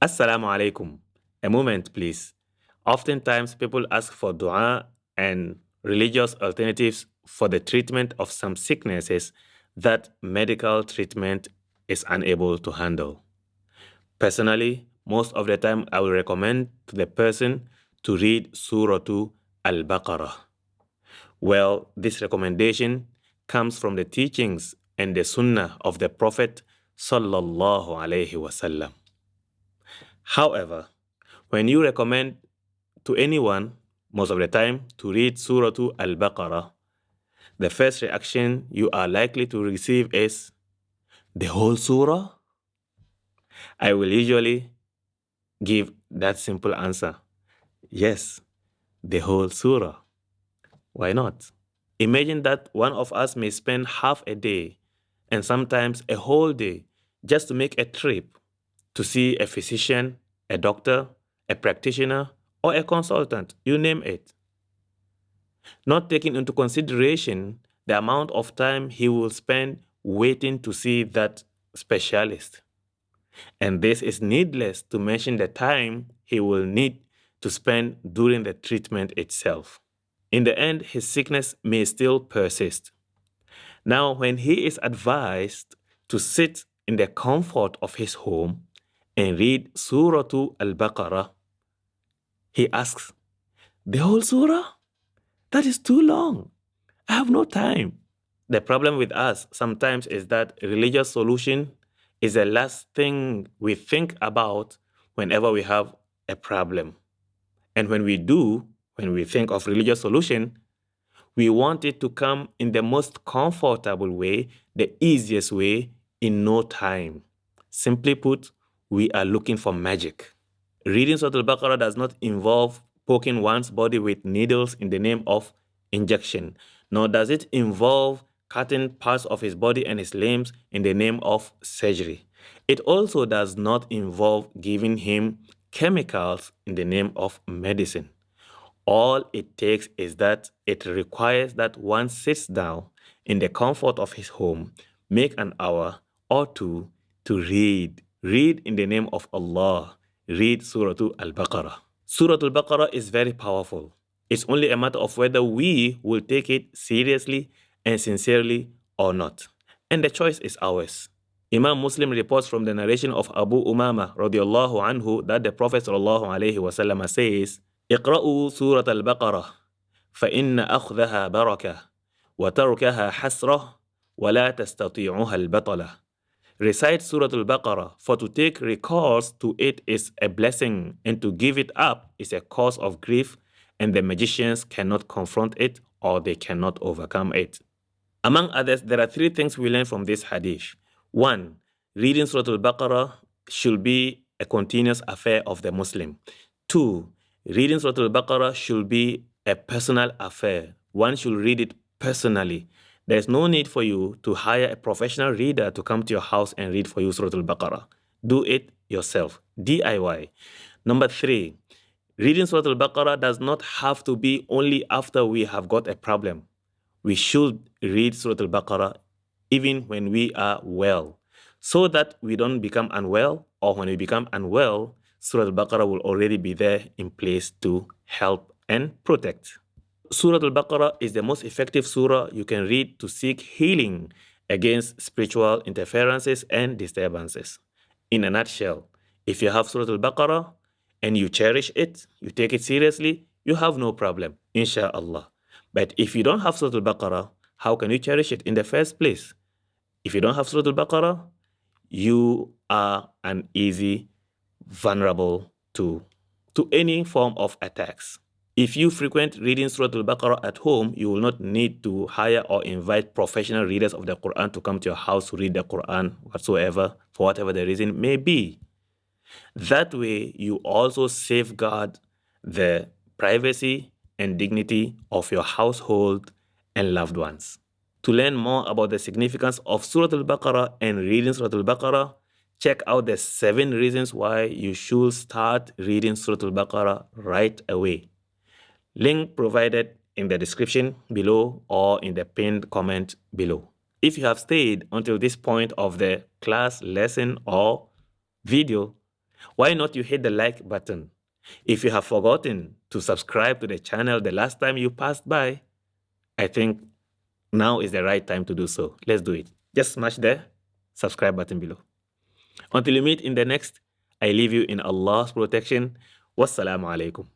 Assalamu alaikum. A moment, please. Oftentimes, people ask for dua and religious alternatives for the treatment of some sicknesses that medical treatment is unable to handle. Personally, most of the time, I will recommend to the person to read Surah Al-Baqarah. Well, this recommendation comes from the teachings and the sunnah of the Prophet sallallahu alaihi wasallam. However, when you recommend to anyone, most of the time, to read Surah Al-Baqarah, the first reaction you are likely to receive is, the whole surah? I will usually give that simple answer. Yes, the whole surah. Why not? Imagine that one of us may spend half a day and sometimes a whole day just to make a trip to see a physician, a doctor, a practitioner, or a consultant, you name it. Not taking into consideration the amount of time he will spend waiting to see that specialist. And this is needless to mention the time he will need to spend during the treatment itself. In the end, his sickness may still persist. Now, when he is advised to sit in the comfort of his home and read Surah Al-Baqarah, he asks, the whole surah? That is too long. I have no time. The problem with us sometimes is that religious solution is the last thing we think about whenever we have a problem. And when we think of religious solution, we want it to come in the most comfortable way, the easiest way, in no time. Simply put, we are looking for magic. Reading Surah Al-Baqarah does not involve poking one's body with needles in the name of injection, nor does it involve cutting parts of his body and his limbs in the name of surgery. It also does not involve giving him chemicals in the name of medicine. All it takes is that it requires that one sits down in the comfort of his home, make an hour or two to read. Read in the name of Allah. Read Surah Al-Baqarah. Surah Al-Baqarah is very powerful. It's only a matter of whether we will take it seriously and sincerely or not. And the choice is ours. Imam Muslim reports from the narration of Abu Umama radiallahu anhu that the Prophet sallallahu alaihi wasallam says, اقرأوا سورة البقرة فإن أخذها بركة وتركها حسرة ولا تستطيعها البطلة. Recite Surah Al-Baqarah, for to take recourse to it is a blessing, and to give it up is a cause of grief, and the magicians cannot confront it or they cannot overcome it. Among others, there are three things we learn from this hadith. 1. Reading Surah Al-Baqarah should be a continuous affair of the Muslim. 2. Reading Surah Al-Baqarah should be a personal affair. One should read it personally. There is no need for you to hire a professional reader to come to your house and read for you Surah Al-Baqarah. Do it yourself. DIY. Number 3. Reading Surah Al-Baqarah does not have to be only after we have got a problem. We should read Surah Al-Baqarah even when we are well, so that we don't become unwell, or when we become unwell, Surah Al-Baqarah will already be there in place to help and protect. Surah Al-Baqarah is the most effective surah you can read to seek healing against spiritual interferences and disturbances. In a nutshell, if you have Surah Al-Baqarah and you cherish it, you take it seriously, you have no problem, inshallah. But if you don't have Surah Al-Baqarah, how can you cherish it in the first place? If you don't have Surah Al-Baqarah, you are an easy vulnerable to any form of attacks. If you frequent reading Surah Al-Baqarah at home, you will not need to hire or invite professional readers of the Quran to come to your house to read the Quran whatsoever, for whatever the reason may be. That way, you also safeguard the privacy and dignity of your household and loved ones. To learn more about the significance of Surah Al-Baqarah and reading Surah Al-Baqarah, check out the 7 reasons why you should start reading Surah Al-Baqarah right away. Link provided in the description below or in the pinned comment below. If you have stayed until this point of the class, lesson, or video, Why not you hit the like button? If you have forgotten to subscribe to the channel the last time you passed by, I think now is the right time to do so. Let's do it. Just smash the subscribe button below. Until we meet in the next, I leave you in Allah's protection. Wassalamu alaikum.